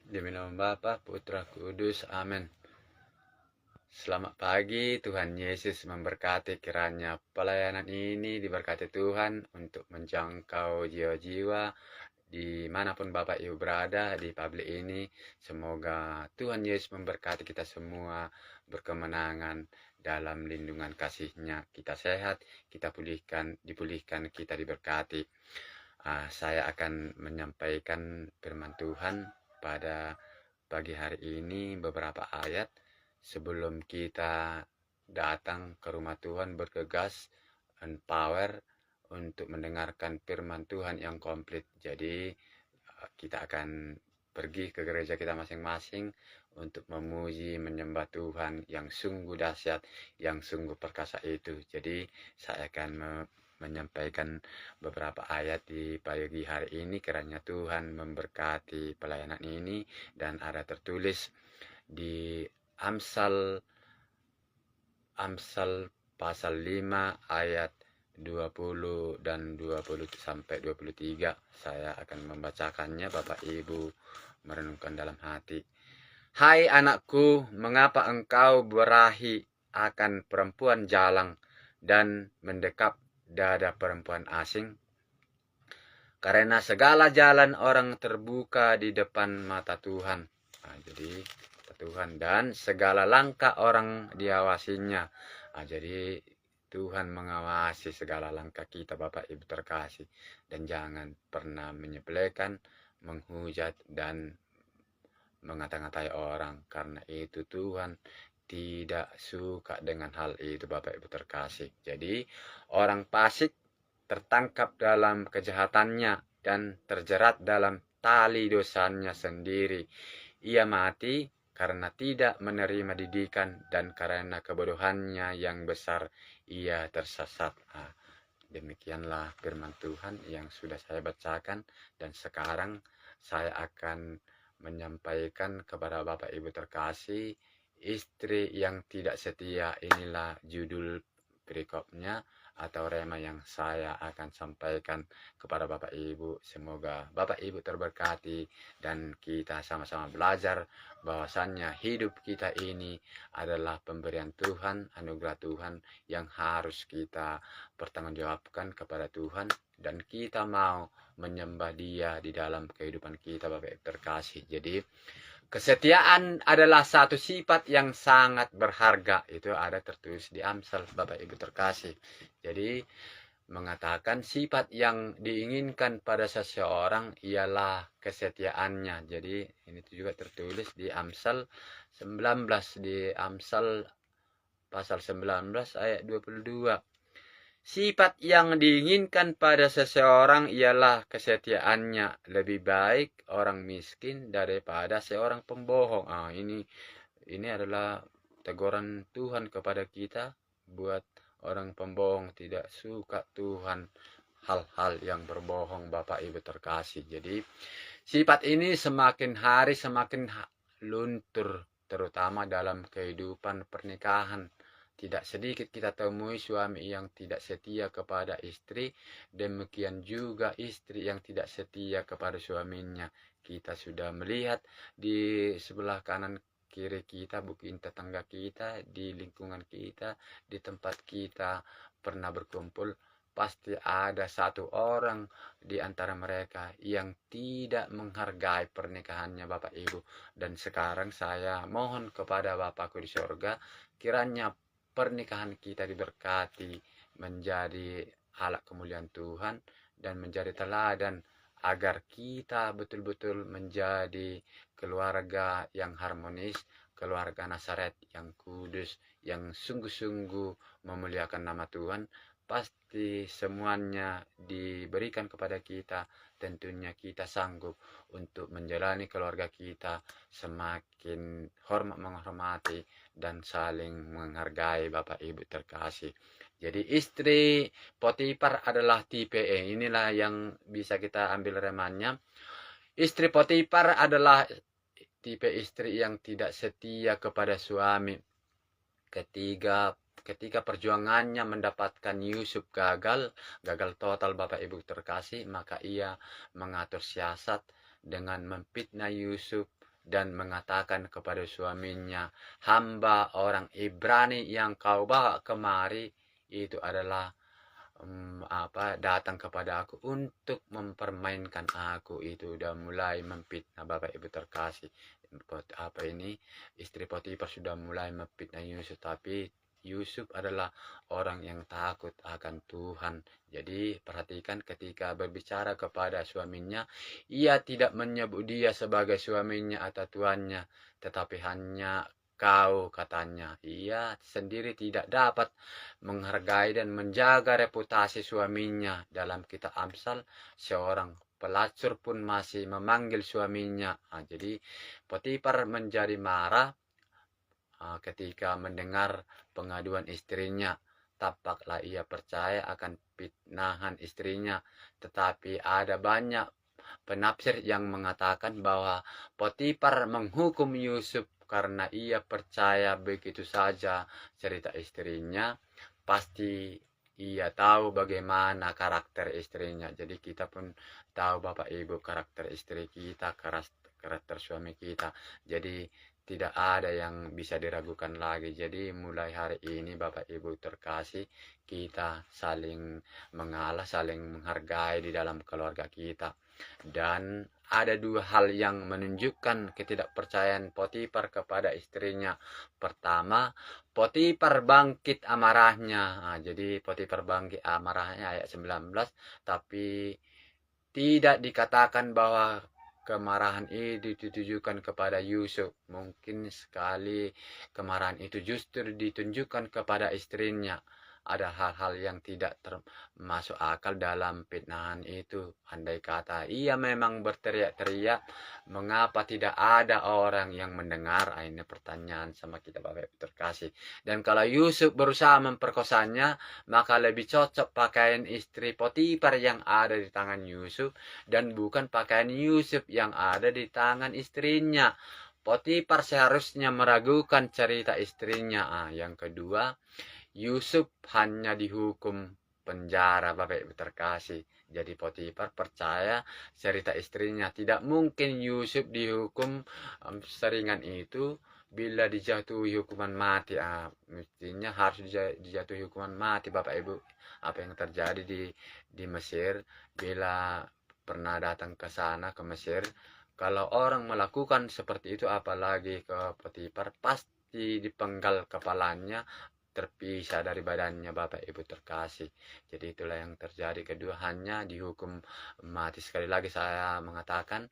Demi nama Bapa, Putra, Kudus. Amin. Selamat pagi, Tuhan Yesus memberkati. Kiranya pelayanan ini diberkati Tuhan untuk menjangkau jiwa-jiwa dimanapun Bapak Ibu berada di publik ini. Semoga Tuhan Yesus memberkati kita semua, berkemenangan dalam lindungan kasih-Nya. Kita sehat, kita dipulihkan, kita diberkati. Saya akan menyampaikan firman Tuhan pada pagi hari ini beberapa ayat sebelum kita datang ke rumah Tuhan bergegas and power untuk mendengarkan firman Tuhan yang komplit. Jadi kita akan pergi ke gereja kita masing-masing untuk memuji, menyembah Tuhan yang sungguh dahsyat, yang sungguh perkasa itu. Jadi saya akan menyampaikan beberapa ayat di pagi hari ini. Kiranya Tuhan memberkati pelayanan ini, dan ada tertulis di Amsal pasal 5 ayat 20 dan 20 sampai 23. Saya akan membacakannya, Bapak Ibu merenungkan dalam hati. Hai anakku, mengapa engkau berahi akan perempuan jalang dan mendekap dada perempuan asing? Karena segala jalan orang terbuka di depan mata Tuhan. Jadi Tuhan, dan segala langkah orang diawasinya. Jadi Tuhan mengawasi segala langkah kita, Bapak Ibu terkasih. Dan jangan pernah menyepelekan, menghujat, dan mengata-ngatai orang. Karena itu Tuhan tidak suka dengan hal itu, Bapak Ibu terkasih. Jadi orang fasik tertangkap dalam kejahatannya dan terjerat dalam tali dosanya sendiri. Ia mati karena tidak menerima didikan, dan karena kebodohannya yang besar ia tersesat. Demikianlah firman Tuhan yang sudah saya bacakan, dan sekarang saya akan menyampaikan kepada Bapak Ibu terkasih, istri yang tidak setia. Inilah judul perikopnya atau rema yang saya akan sampaikan kepada Bapak Ibu. Semoga Bapak Ibu terberkati dan kita sama-sama belajar bahwasannya hidup kita ini adalah pemberian Tuhan, anugerah Tuhan yang harus kita pertanggungjawabkan kepada Tuhan, dan kita mau menyembah Dia di dalam kehidupan kita, Bapak Ibu terkasih. Jadi kesetiaan adalah satu sifat yang sangat berharga. Itu ada tertulis di Amsal, Bapak Ibu terkasih. Jadi mengatakan sifat yang diinginkan pada seseorang ialah kesetiaannya. Jadi ini juga tertulis di Amsal 19, di Amsal pasal 19 ayat 22. Sifat yang diinginkan pada seseorang ialah kesetiaannya. Lebih baik orang miskin daripada seorang pembohong. Ini adalah teguran Tuhan kepada kita. Buat orang pembohong, tidak suka Tuhan hal-hal yang berbohong, Bapak Ibu terkasih. Jadi sifat ini semakin hari semakin luntur, terutama dalam kehidupan pernikahan. Tidak sedikit kita temui suami yang tidak setia kepada istri, demikian juga istri yang tidak setia kepada suaminya. Kita sudah melihat di sebelah kanan kiri kita, mungkin tetangga kita, di lingkungan kita, di tempat kita pernah berkumpul, pasti ada satu orang di antara mereka yang tidak menghargai pernikahannya, Bapak Ibu. Dan sekarang saya mohon kepada Bapakku di sorga, kiranya pernikahan kita diberkati menjadi alat kemuliaan Tuhan dan menjadi teladan, agar kita betul-betul menjadi keluarga yang harmonis, keluarga Nazaret yang kudus, yang sungguh-sungguh memuliakan nama Tuhan. Pasti semuanya diberikan kepada kita. Tentunya kita sanggup untuk menjalani keluarga kita semakin menghormati dan saling menghargai, Bapak Ibu terkasih. Jadi istri Potifar adalah tipe E. Inilah yang bisa kita ambil remannya. Istri Potifar adalah tipe istri yang tidak setia kepada suami. Ketika perjuangannya mendapatkan Yusuf gagal total, Bapak Ibu terkasih, maka ia mengatur siasat dengan memfitnah Yusuf dan mengatakan kepada suaminya, hamba orang Ibrani yang kau bawa kemari itu adalah datang kepada aku untuk mempermainkan aku. Itu udah mulai memfitnah Bapak Ibu terkasih. Istri Potifar sudah mulai memfitnah Yusuf, tapi Yusuf adalah orang yang takut akan Tuhan. Jadi perhatikan ketika berbicara kepada suaminya, ia tidak menyebut dia sebagai suaminya atau tuannya, tetapi hanya kau, katanya. Ia sendiri tidak dapat menghargai dan menjaga reputasi suaminya. Dalam kitab Amsal, seorang pelacur pun masih memanggil suaminya. Jadi Potifar menjadi marah ketika mendengar pengaduan istrinya. Tampaklah ia percaya akan fitnahan istrinya, tetapi ada banyak penafsir yang mengatakan bahwa Potifar menghukum Yusuf karena ia percaya begitu saja cerita istrinya. Pasti ia tahu bagaimana karakter istrinya. Jadi kita pun tahu Bapak Ibu karakter istri kita, karakter suami kita. Jadi tidak ada yang bisa diragukan lagi. Jadi mulai hari ini Bapak Ibu terkasih, kita saling mengalah, saling menghargai di dalam keluarga kita. Dan ada dua hal yang menunjukkan ketidakpercayaan Potifar kepada istrinya. Pertama, Potifar bangkit amarahnya. Jadi Potifar bangkit amarahnya ayat 19, tapi tidak dikatakan bahwa kemarahan itu ditujukan kepada Yusuf. Mungkin sekali kemarahan itu justru ditunjukkan kepada istrinya. Ada hal-hal yang tidak termasuk akal dalam fitnahan itu. Andai kata ia memang berteriak-teriak, mengapa tidak ada orang yang mendengar? Ini pertanyaan sama kita Bapak Ibu terkasih. Dan kalau Yusuf berusaha memperkosanya, maka lebih cocok pakaian istri Potifar yang ada di tangan Yusuf dan bukan pakaian Yusuf yang ada di tangan istrinya. Potifar seharusnya meragukan cerita istrinya. Yang kedua, Yusuf hanya dihukum penjara Bapak Ibu terkasih. Jadi Potifar percaya cerita istrinya. Tidak mungkin Yusuf dihukum seringan itu bila dijatuhi hukuman mati. Mestinya harus dijatuhi hukuman mati Bapak Ibu. Apa yang terjadi di Mesir bila pernah datang ke sana ke Mesir, kalau orang melakukan seperti itu apalagi ke Potifar, pasti dipenggal kepalanya, terpisah dari badannya Bapak Ibu terkasih. Jadi itulah yang terjadi. Kedua, hanya dihukum mati. Sekali lagi saya mengatakan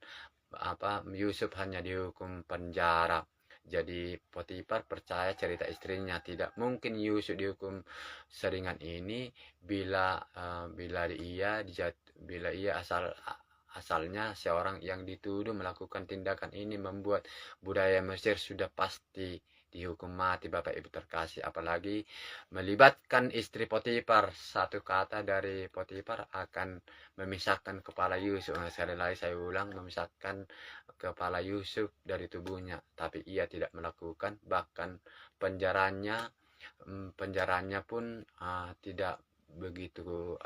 Yusuf hanya dihukum penjara. Jadi Potifar percaya cerita istrinya. Tidak mungkin Yusuf dihukum seringan ini bila ia asalnya seorang yang dituduh melakukan tindakan ini membuat budaya Mesir sudah pasti dihukum mati Bapak Ibu terkasih. Apalagi melibatkan istri Potifar. Satu kata dari Potifar akan memisahkan kepala Yusuf. Sekali lagi saya ulang, memisahkan kepala Yusuf dari tubuhnya. Tapi ia tidak melakukan, bahkan penjaranya pun tidak begitu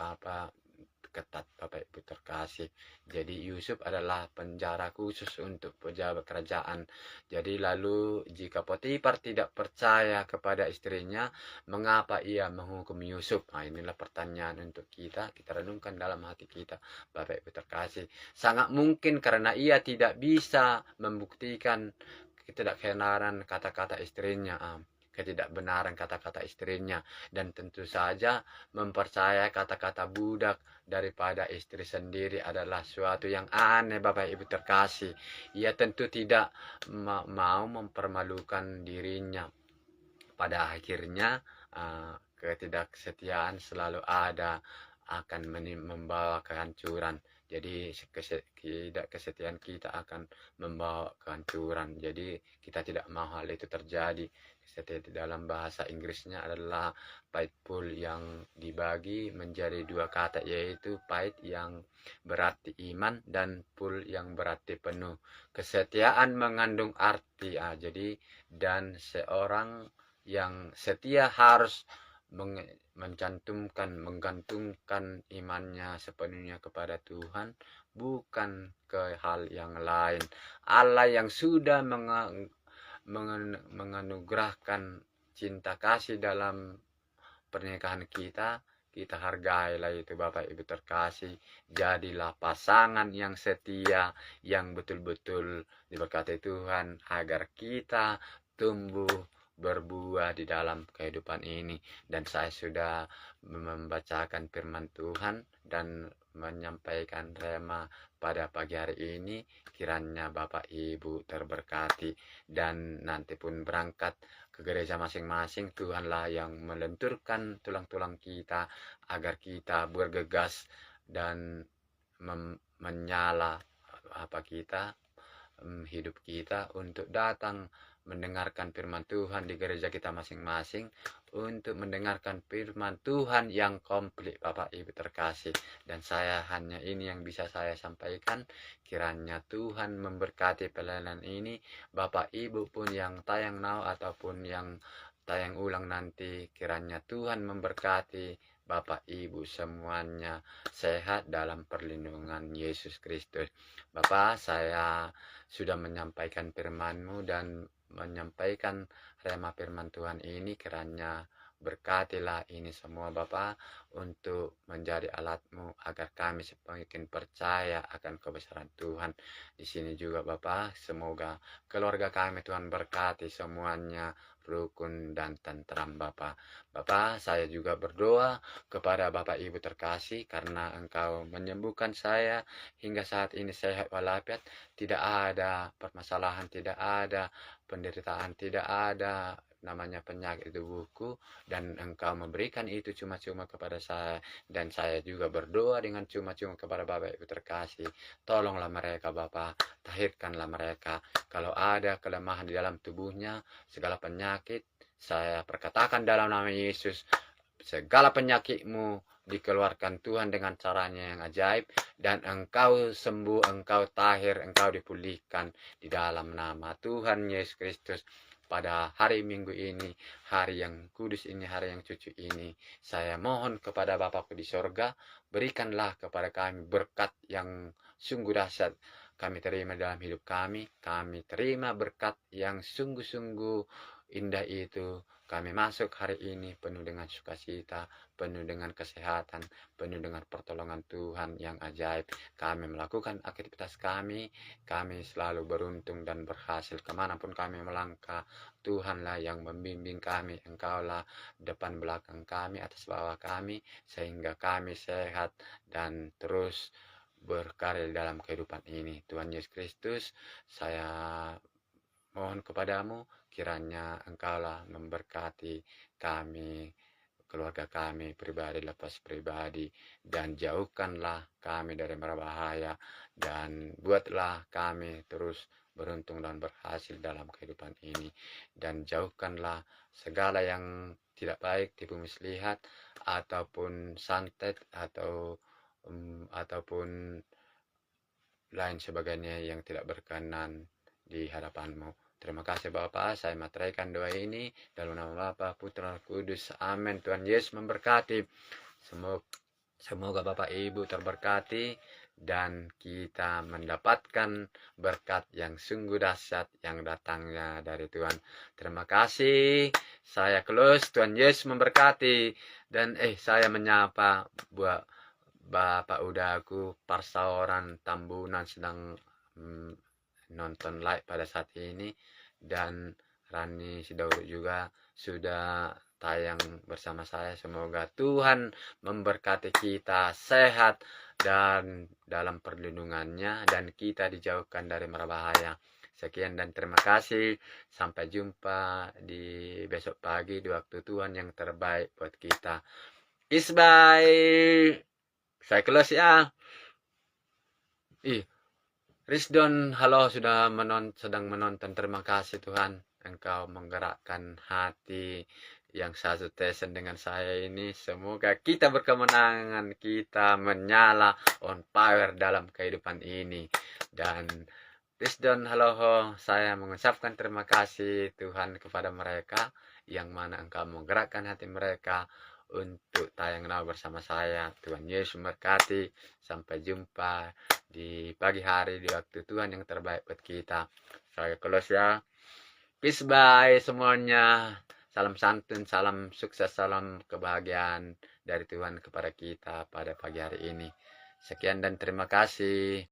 ketat Bapak Ibu terkasih. Jadi Yusuf adalah penjara khusus untuk pejabat kerajaan. Jadi lalu jika Potifar tidak percaya kepada istrinya, mengapa ia menghukum Yusuf? Inilah pertanyaan untuk kita renungkan dalam hati kita Bapak Ibu terkasih. Sangat mungkin karena ia tidak bisa membuktikan ketidakbenaran kata-kata istrinya. Ketidakbenaran kata-kata istrinya, dan tentu saja mempercayai kata-kata budak daripada istri sendiri adalah suatu yang aneh Bapak Ibu terkasih. Ia tentu tidak mau mempermalukan dirinya. Pada akhirnya ketidaksetiaan selalu akan membawa kehancuran. Jadi ketidaksetiaan kita akan membawa kehancuran. Jadi kita tidak mau hal itu terjadi. Kesetiaan dalam bahasa Inggrisnya adalah faithful, yang dibagi menjadi dua kata, yaitu faith yang berarti iman dan full yang berarti penuh. Kesetiaan mengandung arti dan seorang yang setia harus menggantungkan imannya sepenuhnya kepada Tuhan, bukan ke hal yang lain. Allah yang sudah menganugerahkan cinta kasih dalam pernikahan kita, kita hargailah itu Bapak Ibu terkasih. Jadilah pasangan yang setia, yang betul-betul diberkati Tuhan, agar kita tumbuh berbuah di dalam kehidupan ini. Dan saya sudah membacakan firman Tuhan dan menyampaikan rema pada pagi hari ini. Kiranya Bapak Ibu terberkati, dan nanti pun berangkat ke gereja masing-masing, Tuhanlah yang melenturkan tulang-tulang kita agar kita bergegas dan menyala hidup kita untuk datang mendengarkan firman Tuhan di gereja kita masing-masing, untuk mendengarkan firman Tuhan yang komplit Bapak Ibu terkasih. Dan saya hanya ini yang bisa saya sampaikan. Kiranya Tuhan memberkati pelayanan ini. Bapak Ibu pun yang tayang now ataupun yang tayang ulang nanti, kiranya Tuhan memberkati Bapak Ibu semuanya sehat dalam perlindungan Yesus Kristus. Bapak, saya sudah menyampaikan firman-Mu dan menyampaikan rema firman Tuhan ini. Kiranya berkatilah ini semua Bapak, untuk menjadi alat-Mu agar kami semakin percaya akan kebesaran Tuhan. Di sini juga Bapak, semoga keluarga kami Tuhan berkati semuanya rukun dan tentram Bapak. Bapak, saya juga berdoa kepada Bapak Ibu terkasih, karena Engkau menyembuhkan saya hingga saat ini sehat walafiat. Tidak ada permasalahan, tidak ada penderitaan, tidak ada namanya penyakit tubuhku, dan Engkau memberikan itu cuma-cuma kepada saya. Dan saya juga berdoa dengan cuma-cuma kepada Bapak Ibu terkasih, tolonglah mereka Bapak, tahirkanlah mereka. Kalau ada kelemahan di dalam tubuhnya, segala penyakit, saya perkatakan dalam nama Yesus, segala penyakitmu dikeluarkan Tuhan dengan caranya yang ajaib, dan engkau sembuh, engkau tahir, engkau dipulihkan di dalam nama Tuhan Yesus Kristus. Pada hari Minggu ini, hari yang kudus ini, hari yang suci ini, saya mohon kepada Bapakku di sorga, berikanlah kepada kami berkat yang sungguh dahsyat kami terima dalam hidup kami. Kami terima berkat yang sungguh-sungguh indah itu. Kami masuk hari ini penuh dengan sukacita, penuh dengan kesehatan, penuh dengan pertolongan Tuhan yang ajaib. Kami melakukan aktivitas kami selalu beruntung dan berhasil. Kemanapun kami melangkah, Tuhanlah yang membimbing kami. Engkaulah depan belakang kami, atas bawah kami, sehingga kami sehat dan terus berkarya dalam kehidupan ini. Tuhan Yesus Kristus, saya mohon kepadamu, kiranya Engkaulah memberkati kami, keluarga kami, pribadi lepas pribadi, dan jauhkanlah kami dari mara bahaya, dan buatlah kami terus beruntung dan berhasil dalam kehidupan ini. Dan jauhkanlah segala yang tidak baik, tipu muslihat, ataupun santet, ataupun lain sebagainya yang tidak berkenan di hadapan-Mu. Terima kasih Bapak, saya materaikan doa ini dalam nama Bapa, Putra, Kudus. Amin. Tuhan Yesus memberkati. Semoga Bapak Ibu terberkati dan kita mendapatkan berkat yang sungguh dahsyat yang datangnya dari Tuhan. Terima kasih. Saya close. Tuhan Yesus memberkati. Dan saya menyapa buat Bapak Udaku Parsaoran Tambunan sedang nonton live pada saat ini, dan Rani Sidaur juga sudah tayang bersama saya. Semoga Tuhan memberkati kita sehat dan dalam perlindungannya, dan kita dijauhkan dari mara bahaya. Sekian dan terima kasih. Sampai jumpa di besok pagi di waktu Tuhan yang terbaik buat kita. Isbye. Saya close ya. Risdon, halo, sedang menonton. Terima kasih Tuhan, Engkau menggerakkan hati yang satu tesen dengan saya ini. Semoga kita berkemenangan, kita menyala on fire dalam kehidupan ini. Dan Risdon, halo, saya mengucapkan terima kasih Tuhan kepada mereka, yang mana Engkau menggerakkan hati mereka untuk tayang bersama saya. Tuhan Yesus memberkati. Sampai jumpa di pagi hari di waktu Tuhan yang terbaik buat kita. Saya close ya. Peace, bye semuanya. Salam santun, salam sukses, salam kebahagiaan dari Tuhan kepada kita pada pagi hari ini. Sekian dan terima kasih.